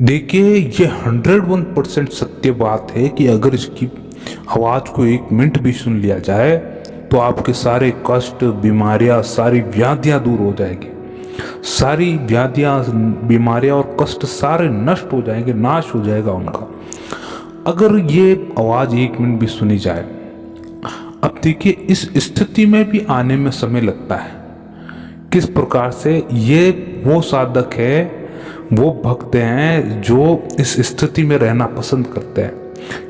देखिए, ये 101% सत्य बात है कि अगर इसकी आवाज़ को 1 मिनट भी सुन लिया जाए तो आपके सारे कष्ट, बीमारियां, सारी व्याधियां दूर हो जाएगी। सारी व्याधियां, बीमारियां और कष्ट सारे नष्ट हो जाएंगे, नाश हो जाएगा उनका, अगर ये आवाज़ 1 मिनट भी सुनी जाए। अब देखिए, इस स्थिति में भी आने में समय लगता है। किस प्रकार से? ये वो साधक है, वो भक्त हैं जो इस स्थिति में रहना पसंद करते हैं।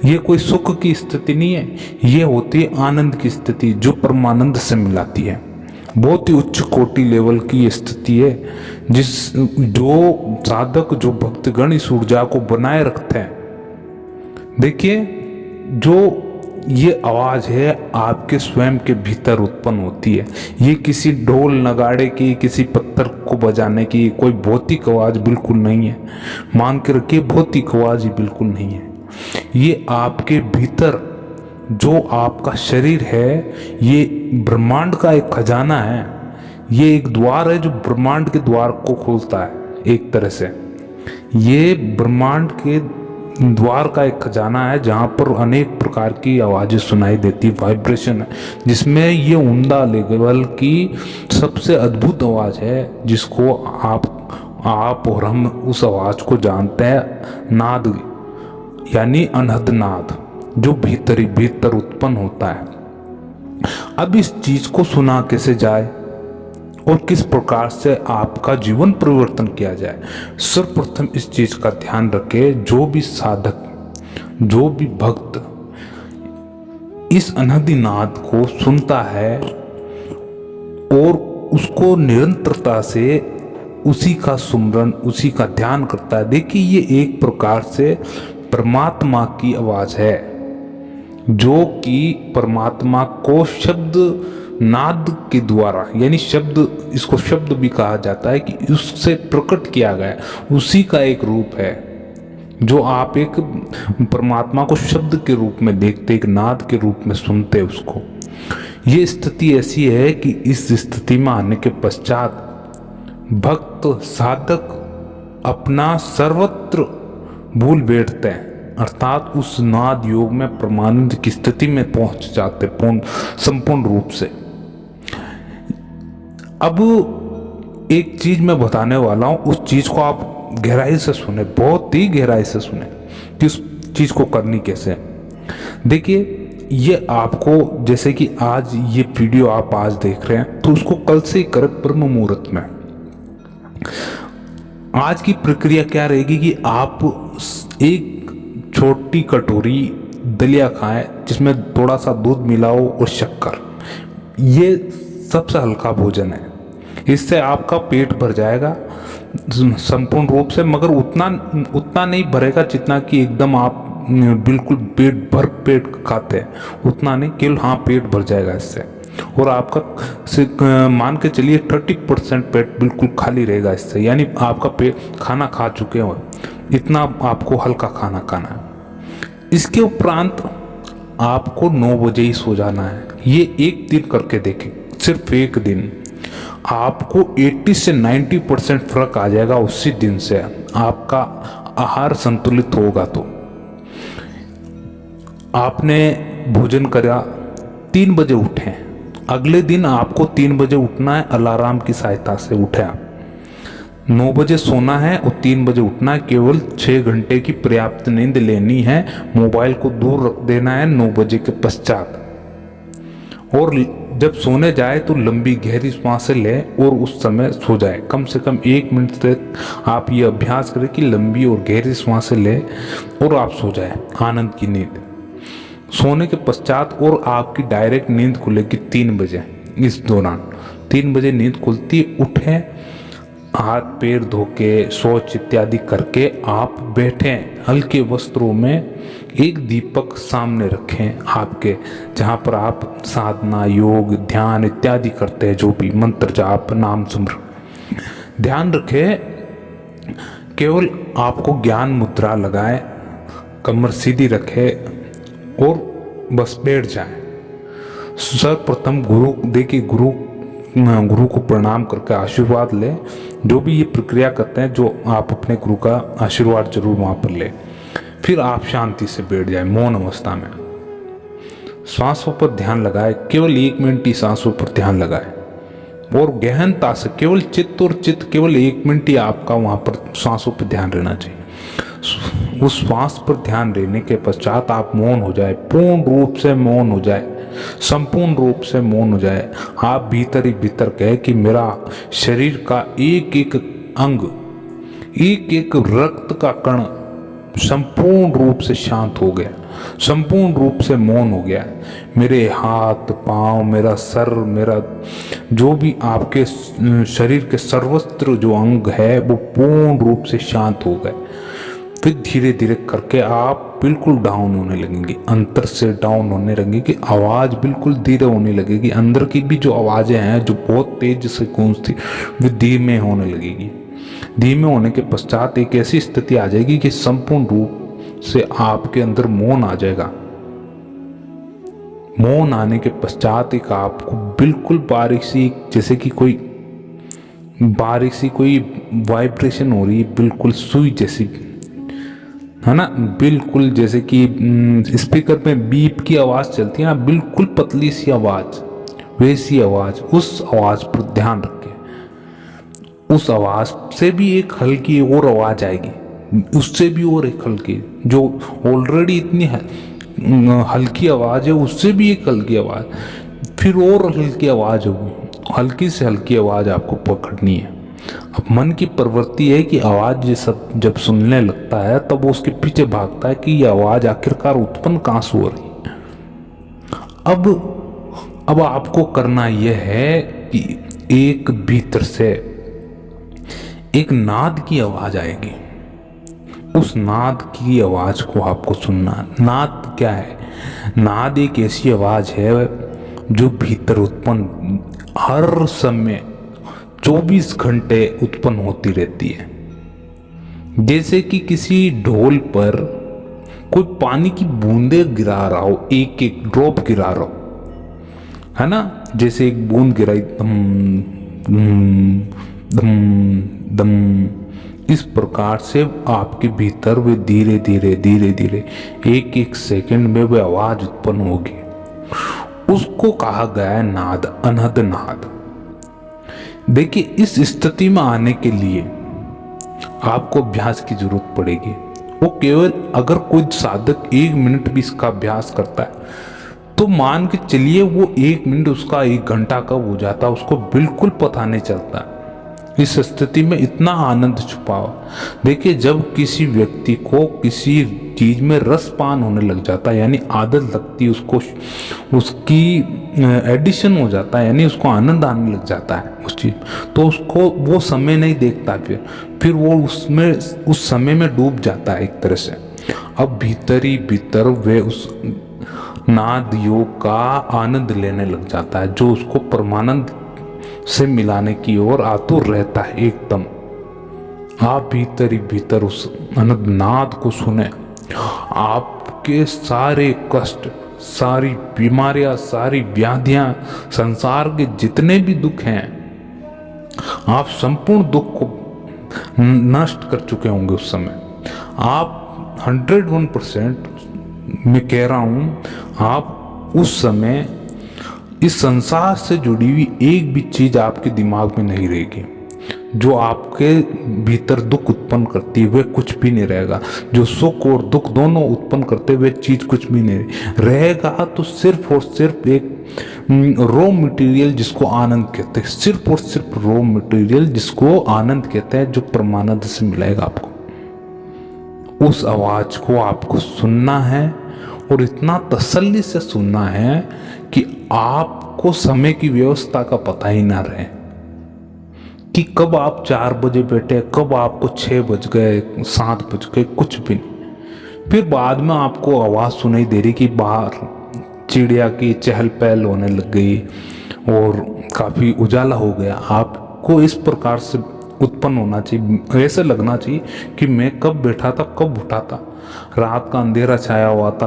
ये कोई सुख की स्थिति नहीं है, ये होती है आनंद की स्थिति जो परमानंद से मिलाती है। बहुत ही उच्च कोटि लेवल की ये स्थिति है जो साधक, जो भक्तगण इस ऊर्जा को बनाए रखते हैं। देखिए, जो ये आवाज़ है आपके स्वयं के भीतर उत्पन्न होती है। ये किसी ढोल नगाड़े की, किसी पत्थर को बजाने की कोई भौतिक आवाज़ बिल्कुल नहीं है। मान के रखिए, भौतिक आवाज़ ही बिल्कुल नहीं है। ये आपके भीतर जो आपका शरीर है, ये ब्रह्मांड का एक खजाना है। ये एक द्वार है जो ब्रह्मांड के द्वार को खोलता है। एक तरह से ये ब्रह्मांड के द्वार का एक खजाना है जहाँ पर अनेक प्रकार की आवाज़ें सुनाई देती, वाइब्रेशन है, जिसमें ये उम्दा लेवल की सबसे अद्भुत आवाज़ है जिसको आप और हम उस आवाज़ को जानते हैं, नाद, यानी अनहद नाद, जो भीतर ही भीतर उत्पन्न होता है। अब इस चीज को सुना कैसे जाए और किस प्रकार से आपका जीवन परिवर्तन किया जाए? सर्वप्रथम इस चीज का ध्यान रखे, जो भी साधक, जो भी भक्त इस अनहद नाद को सुनता है और उसको निरंतरता से उसी का सुमरन, उसी का ध्यान करता है। देखिए, ये एक प्रकार से परमात्मा की आवाज है, जो कि परमात्मा को शब्द नाद के द्वारा, यानी शब्द, इसको शब्द भी कहा जाता है कि उससे प्रकट किया गया, उसी का एक रूप है। जो आप एक परमात्मा को शब्द के रूप में देखते, एक नाद के रूप में सुनते उसको। ये स्थिति ऐसी है कि इस स्थिति में आने के पश्चात भक्त, साधक अपना सर्वत्र भूल बैठते हैं, अर्थात उस नाद योग में परमानंद की स्थिति में पहुंच जाते संपूर्ण रूप से। अब एक चीज मैं बताने वाला हूं, उस चीज को आप गहराई से सुने, बहुत ही गहराई से सुने कि उस चीज को करनी कैसे है। देखिए, ये आपको, जैसे कि आज ये वीडियो आप आज देख रहे हैं, तो उसको कल से ही करें ब्रह्म मुहूर्त में। आज की प्रक्रिया क्या रहेगी कि आप एक छोटी कटोरी दलिया खाएं जिसमें थोड़ा सा दूध मिलाओ और शक्कर। ये सबसे हल्का भोजन है, इससे आपका पेट भर जाएगा संपूर्ण रूप से, मगर उतना नहीं भरेगा जितना कि एकदम आप बिल्कुल पेट भर पेट खाते हैं, उतना नहीं, केवल हाँ पेट भर जाएगा इससे। और आपका मान के चलिए 30% पेट बिल्कुल खाली रहेगा इससे, यानी आपका पेट खाना खा चुके हो, इतना आपको हल्का खाना खाना है। इसके उपरांत आपको 9 बजे ही सो जाना है। ये एक दिन करके देखें, सिर्फ एक दिन, आपको 80 से 90% फर्क आ जाएगा उसी दिन से। आपका आहार संतुलित होगा। तो आपने भोजन करा, 3 बजे उठे, अगले दिन आपको 3 बजे उठना है, अलार्म की सहायता से उठे आप। 9 बजे सोना है और 3 बजे उठना है। केवल 6 घंटे की पर्याप्त नींद लेनी है। मोबाइल को दूर रख देना है 9 बजे के पश्चात। और जब सोने जाए तो लंबी गहरी सांसें ले और उस समय सो जाए। कम से कम 1 मिनट तक आप ये अभ्यास करें कि लंबी और गहरी सांसें ले और आप सो जाए, आनंद की नींद। सोने के पश्चात और आपकी डायरेक्ट नींद खुलेगी 3 बजे। इस दौरान 3 बजे नींद खुलती, उठें, हाथ पैर धो के, शौच इत्यादि करके आप बैठें हल्के वस्त्रों में। एक दीपक सामने रखें आपके, जहाँ पर आप साधना, योग, ध्यान इत्यादि करते हैं, जो भी मंत्र जाप, नाम सुमरन। ध्यान रखें, केवल आपको ज्ञान मुद्रा लगाए, कमर सीधी रखे और बस बैठ जाए। सर्वप्रथम गुरु को प्रणाम करके आशीर्वाद ले। जो भी ये प्रक्रिया करते हैं, जो आप अपने गुरु का आशीर्वाद जरूर वहाँ पर लें। फिर आप शांति से बैठ जाए मौन अवस्था में, सांसों पर ध्यान लगाए, केवल 1 मिनट ही सांसों पर ध्यान लगाए और गहनता से केवल चित्त और चित्त, केवल 1 मिनट ही आपका वहाँ पर सांसों पर ध्यान रहना चाहिए। उस श्वास पर ध्यान रहने के पश्चात आप मौन हो जाए, पूर्ण रूप से मौन हो जाए, संपूर्ण रूप से मौन हो जाए। आप भीतर ही भीतर कहे कि मेरा शरीर का एक एक अंग, एक एक रक्त का कण संपूर्ण रूप से शांत हो गया, संपूर्ण रूप से मौन हो गया। मेरे हाथ पांव, मेरा सर, मेरा जो भी आपके शरीर के सर्वत्र जो अंग है वो पूर्ण रूप से शांत हो गए। फिर धीरे धीरे करके आप बिल्कुल डाउन होने लगेंगे, अंतर से डाउन होने लगेगी, आवाज़ बिल्कुल धीरे होने लगेगी। अंदर की भी जो आवाज़ें हैं जो बहुत तेज से गूंजती, वे धीमे होने लगेगी। धीमे होने के पश्चात एक ऐसी स्थिति आ जाएगी कि संपूर्ण रूप से आपके अंदर मौन आ जाएगा। मौन आने के पश्चात एक आपको बिल्कुल बारीक सी, जैसे कि कोई बारीक सी कोई वाइब्रेशन हो रही है, बिल्कुल सुई जैसी, है ना, बिल्कुल जैसे कि स्पीकर में बीप की आवाज़ चलती है ना, बिल्कुल पतली सी आवाज़, वैसी आवाज़। उस आवाज़ पर ध्यान रखें। उस आवाज़ से भी एक हल्की और आवाज़ आएगी, उससे भी और एक हल्की, जो ऑलरेडी इतनी हल्की आवाज़ है उससे भी एक हल्की आवाज़, फिर और हल्की आवाज़ होगी। हल्की से हल्की आवाज़ आपको पकड़नी है। अब मन की प्रवृत्ति है कि आवाज़ ये सब जब सुनने लगता है तब वो उसके पीछे भागता है कि ये आवाज़ आखिरकार उत्पन्न कहाँ से हो रही है। अब आपको करना यह है कि एक भीतर से एक नाद की आवाज़ आएगी, उस नाद की आवाज़ को आपको सुनना। नाद क्या है? नाद एक ऐसी आवाज़ है जो भीतर उत्पन्न हर समय 24 घंटे उत्पन्न होती रहती है। जैसे कि किसी ढोल पर कोई पानी की बूंदे गिरा रहा हो, एक एक ड्रॉप गिरा रहा हो, है ना, जैसे एक बूंद गिराई, दम दम दम, इस प्रकार से आपके भीतर वे धीरे धीरे धीरे धीरे एक एक सेकंड में वे आवाज उत्पन्न होगी। उसको कहा गया है नाद, अनहद नाद। देखिए, इस स्थिति में आने के लिए आपको अभ्यास की जरूरत पड़ेगी। वो केवल अगर कोई साधक 1 मिनट भी इसका अभ्यास करता है तो मान के चलिए वो 1 मिनट उसका 1 घंटा कब हो जाता है उसको बिल्कुल पता नहीं चलता। इस स्थिति में इतना आनंद छुपा हुआ। देखिए, जब किसी व्यक्ति को किसी चीज में रसपान होने लग जाता है, यानी आदत लगती है उसको, उसकी एडिशन हो जाता है, यानी उसको आनंद आने लग जाता है उस चीज, तो उसको वो समय नहीं देखता, फिर वो उसमें उस समय में डूब जाता है एक तरह से। अब भीतर ही भीतर वे उस नाद योग का आनंद लेने लग जाता है, जो उसको परमानंद से मिलाने की ओर आतुर रहता है एकदम। आप भीतर ही भीतर उस अनंत नाद को सुने। आपके सारे कष्ट, सारी बीमारियां, सारी व्याधियां, संसार के जितने भी दुख हैं, आप संपूर्ण दुख को नष्ट कर चुके होंगे उस समय। आप 101% मैं कह रहा हूं, आप उस समय इस संसार से जुड़ी हुई एक भी चीज आपके दिमाग में नहीं रहेगी। जो आपके भीतर दुख उत्पन्न करती है वह कुछ भी नहीं रहेगा। जो सुख और दुख दोनों उत्पन्न करते हुए चीज कुछ भी नहीं रहेगा। तो सिर्फ और सिर्फ एक रॉ मटेरियल जिसको आनंद कहते हैं, सिर्फ और सिर्फ रॉ मटेरियल जिसको आनंद कहते हैं, जो परमानंद से मिलेगा आपको। उस आवाज को आपको सुनना है और इतना तसल्ली से सुनना है कि आपको समय की व्यवस्था का पता ही ना रहे कि कब आप 4 बजे बैठे, कब आपको 6 बज गए, 7 बज गए, कुछ भी नहीं। फिर बाद में आपको आवाज़ सुनाई दे रही कि बाहर चिड़िया की चहल पहल होने लग गई और काफ़ी उजाला हो गया। आपको इस प्रकार से उत्पन्न होना चाहिए, ऐसे लगना चाहिए कि मैं कब बैठा था, कब उठा था। रात का अंधेरा छाया हुआ था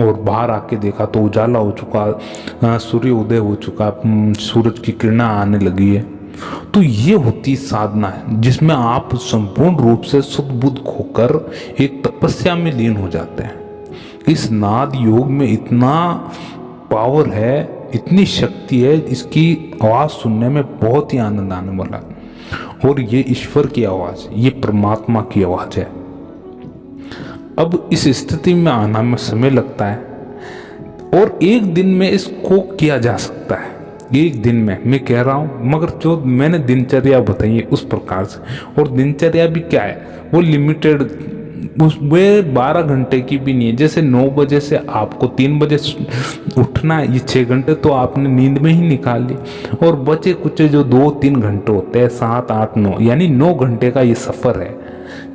और बाहर आके देखा तो उजाला हो चुका, सूर्य उदय हो चुका, सूरज की किरणें आने लगी है। तो ये होती साधना है जिसमें आप संपूर्ण रूप से शुद्ध बुद्ध खोकर एक तपस्या में लीन हो जाते हैं। इस नाद योग में इतना पावर है, इतनी शक्ति है, इसकी आवाज सुनने में बहुत ही आनंद आने वाला है। और ये ईश्वर की आवाज, ये परमात्मा की आवाज है। अब इस स्थिति में आना में समय लगता है और एक दिन में इसको किया जा सकता है, एक दिन में मैं कह रहा हूं, मगर जो मैंने दिनचर्या बताई है उस प्रकार से। और दिनचर्या भी क्या है, वो लिमिटेड, वे 12 घंटे की भी नहीं है। जैसे 9 बजे से आपको 3 बजे उठना है, ये 6 घंटे तो आपने नींद में ही निकाल ली। और बचे कुछ जो 2-3 घंटे होते हैं, 7, 8, 9, यानी 9 घंटे का ये सफर है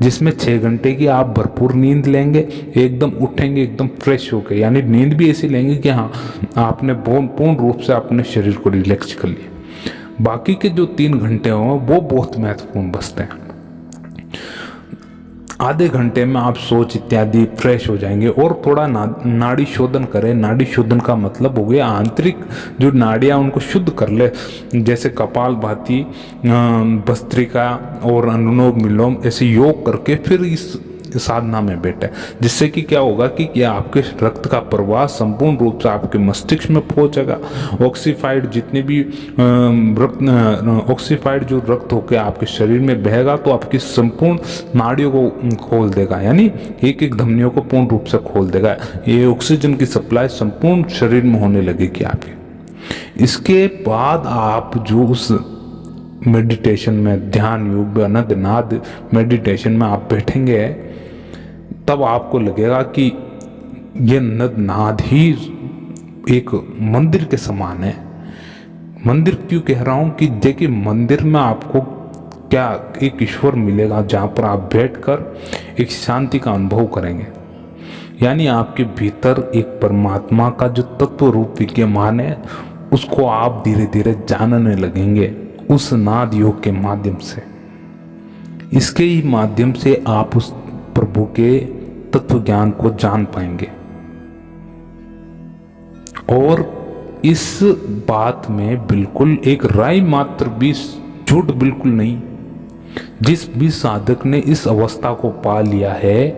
जिसमें 6 घंटे की आप भरपूर नींद लेंगे, एकदम उठेंगे एकदम फ्रेश होकर, यानी नींद भी ऐसी लेंगे कि हाँ आपने पूर्ण रूप से अपने शरीर को रिलैक्स कर लिया। बाकी के जो 3 घंटे हों वो बहुत महत्वपूर्ण बचते हैं। आधे घंटे में आप सोच इत्यादि फ्रेश हो जाएंगे और थोड़ा नाड़ी शोधन करें। नाड़ी शोधन का मतलब हो गया आंतरिक जो नाड़ियाँ उनको शुद्ध कर ले, जैसे कपालभाति, भस्त्रिका और अनुलोम विलोम, ऐसे योग करके फिर इस साधना में बैठे, जिससे कि क्या होगा कि आपके रक्त का प्रवाह संपूर्ण रूप से आपके मस्तिष्क में पहुंचेगा। ऑक्सीफाइड जितने भी ऑक्सीफाइड जो रक्त होकर आपके शरीर में बहेगा तो आपकी संपूर्ण नाड़ियों को खोल देगा, यानी एक एक धमनियों को पूर्ण रूप से खोल देगा। ये ऑक्सीजन की सप्लाई संपूर्ण शरीर में होने लगेगी आपके। इसके बाद आप जो उस मेडिटेशन में, ध्यान योग में, अनंत नाद मेडिटेशन में आप बैठेंगे, तब आपको लगेगा कि ये नद नाद ही एक मंदिर के समान है। मंदिर क्यों कह रहा हूं कि देखिए, मंदिर में आपको क्या एक ईश्वर मिलेगा जहां पर आप बैठकर एक शांति का अनुभव करेंगे, यानी आपके भीतर एक परमात्मा का जो तत्व रूप विद्यमान है उसको आप धीरे धीरे जानने लगेंगे उस नाद योग के माध्यम से। इसके ही माध्यम से आप उस प्रभु के तत्व ज्ञान को जान पाएंगे। और इस बात में बिल्कुल एक राय मात्र भी झूठ बिल्कुल नहीं। जिस भी साधक ने इस अवस्था को पा लिया है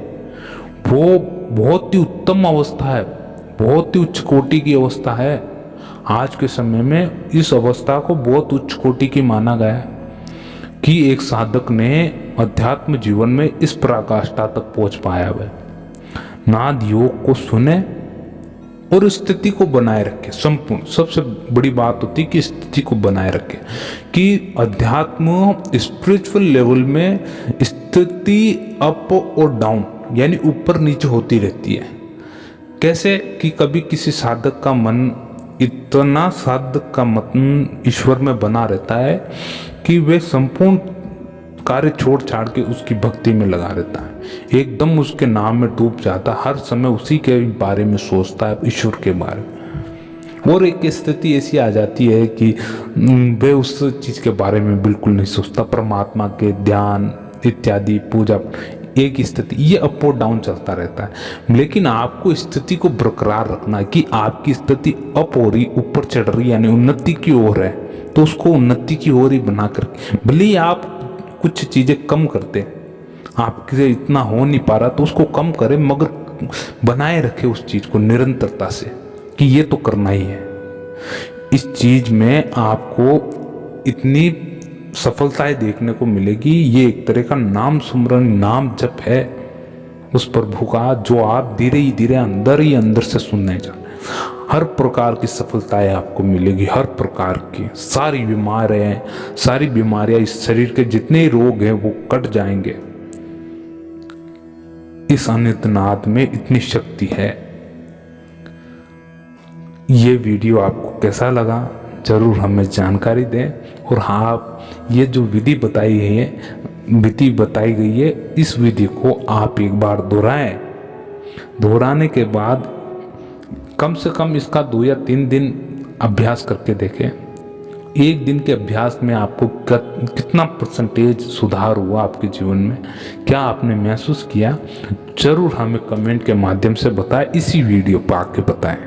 वो बहुत ही उत्तम अवस्था है, बहुत ही उच्च कोटि की अवस्था है। आज के समय में इस अवस्था को बहुत उच्च कोटि की माना गया है कि एक साधक ने अध्यात्म जीवन में इस पराकाष्ठा तक पहुंच पाया है। नाद योग को सुने और स्थिति को बनाए रखे। संपूर्ण सबसे बड़ी बात होती है कि स्थिति को बनाए रखे, कि अध्यात्म स्पिरिचुअल लेवल में स्थिति अप और डाउन, यानी ऊपर नीचे होती रहती है। कैसे कि कभी किसी साधक का मन, इतना साधक का मन ईश्वर में बना रहता है कि वे संपूर्ण कार्य छोड़ छाड़ के उसकी भक्ति में लगा रहता है, एकदम उसके नाम में डूब जाता, हर समय उसी के बारे में सोचता है, ईश्वर के बारे में। और एक स्थिति ऐसी आ जाती है कि वे उस चीज़ के बारे में बिल्कुल नहीं सोचता, परमात्मा के ध्यान इत्यादि पूजा, एक स्थिति, ये अप और डाउन चलता रहता है। लेकिन आपको स्थिति को बरकरार रखना है कि आपकी स्थिति अप हो रही, ऊपर चढ़ रही, यानी उन्नति की ओर है, तो उसको उन्नति की ओर ही बना कर, भले ही आप कुछ चीज़ें कम करते, आपसे इतना हो नहीं पा रहा तो उसको कम करें, मगर बनाए रखे उस चीज़ को निरंतरता से कि ये तो करना ही है। इस चीज़ में आपको इतनी सफलताएं देखने को मिलेगी। ये एक तरह का नाम सुमरन, नाम जप है उस प्रभु का, जो आप धीरे ही धीरे अंदर ही अंदर से सुनने जा। हर प्रकार की सफलताएं आपको मिलेगी, हर प्रकार की। सारी बीमारियां, इस शरीर के जितने रोग हैं वो कट जाएंगे। इस अनंत नाद में इतनी शक्ति है। ये वीडियो आपको कैसा लगा जरूर हमें जानकारी दें। और हाँ, आप ये जो विधि बताई गई है, इस विधि को आप एक बार दोहराएं। दोहराने के बाद कम से कम इसका 2 या 3 दिन अभ्यास करके देखें। एक दिन के अभ्यास में आपको कितना % सुधार हुआ आपके जीवन में, क्या आपने महसूस किया, जरूर हमें कमेंट के माध्यम से बताएं, इसी वीडियो पर आके बताएं,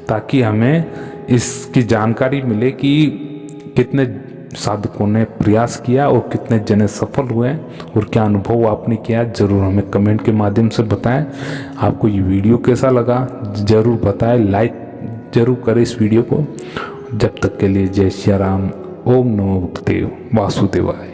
ताकि हमें इसकी जानकारी मिले कि कितने साधकों ने प्रयास किया और कितने जने सफल हुए और क्या अनुभव आपने किया, ज़रूर हमें कमेंट के माध्यम से बताएं। आपको ये वीडियो कैसा लगा ज़रूर बताएं, लाइक ज़रूर करें इस वीडियो को। जब तक के लिए जय श्री राम। ओम नमो भगवते वासुदेवाय।